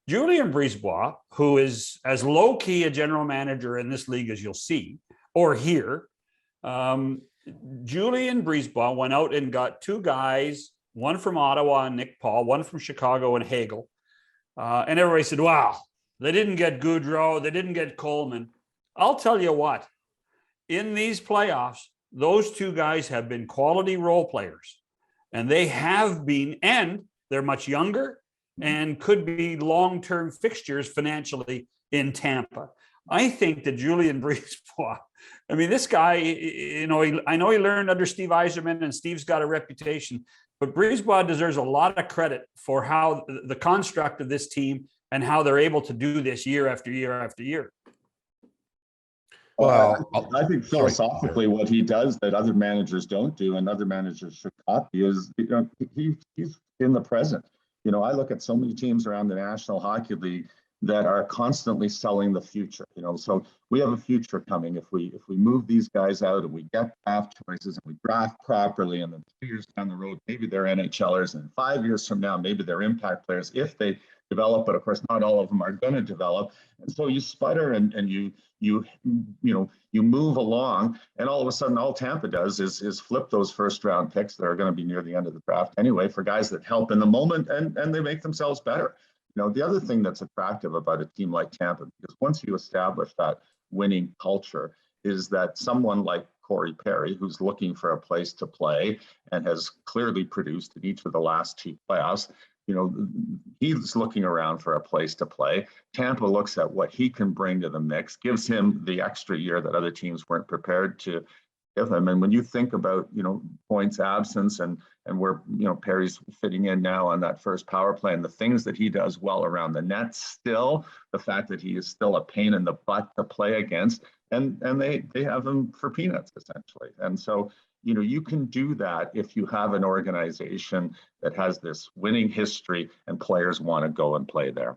Julian Brisebois, who is as low-key a general manager in this league as you'll see or hear, Julian Brisebois went out and got two guys, one from Ottawa and Nick Paul, one from Chicago and Hagel. And everybody said, wow, they didn't get Goudreau, they didn't get Coleman. I'll tell you what, in these playoffs, those two guys have been quality role players. And they have been, and they're much younger and could be long-term fixtures financially in Tampa. I think that Julian Brisebois, I mean, this guy, I know he learned under Steve Yzerman, and Steve's got a reputation, but Brisebois deserves a lot of credit for how the construct of this team and how they're able to do this year after year after year. Well, I think philosophically what he does that other managers don't do and other managers should copy is, he's in the present. I look at so many teams around the National Hockey League that are constantly selling the future. So we have a future coming if we move these guys out and we get draft choices and we draft properly, and then 2 years down the road, maybe they're NHLers, and 5 years from now, maybe they're impact players if they develop, but of course not all of them are going to develop. And so you sputter and you move along, and all of a sudden all Tampa does is flip those first round picks that are going to be near the end of the draft anyway for guys that help in the moment, and they make themselves better. The other thing that's attractive about a team like Tampa, because once you establish that winning culture, is that someone like Corey Perry, who's looking for a place to play and has clearly produced in each of the last two playoffs, he's looking around for a place to play. Tampa looks at what he can bring to the mix, gives him the extra year that other teams weren't prepared to give him. And when you think about, points absence and where, Perry's fitting in now on that first power play and the things that he does well around the net, still the fact that he is still a pain in the butt to play against, and they have him for peanuts essentially. And so, you can do that if you have an organization that has this winning history and players want to go and play there.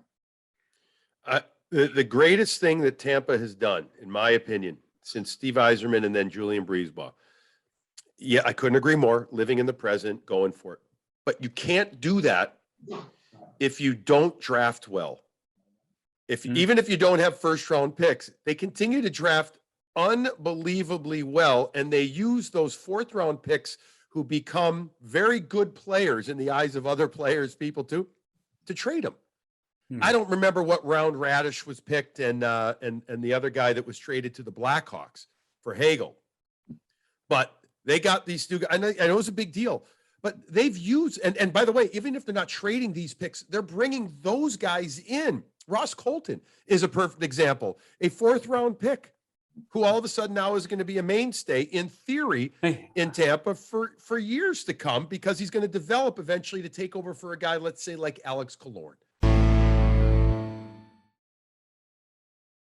The greatest thing that Tampa has done, in my opinion, since Steve Yzerman and then Julian Brisebois. Yeah, I couldn't agree more. Living in the present, going for it. But you can't do that if you don't draft well. Even if you don't have first round picks, they continue to draft unbelievably well, and they use those fourth round picks who become very good players in the eyes of other players, people too, to trade them. I don't remember what round Radish was picked and the other guy that was traded to the Blackhawks for Hagel. But they got these two guys. I know it was a big deal, but they've used, and by the way, even if they're not trading these picks, they're bringing those guys in. Ross Colton is a perfect example, a fourth round pick who all of a sudden now is going to be a mainstay in theory in Tampa for years to come, because he's going to develop eventually to take over for a guy, let's say like Alex Killorn.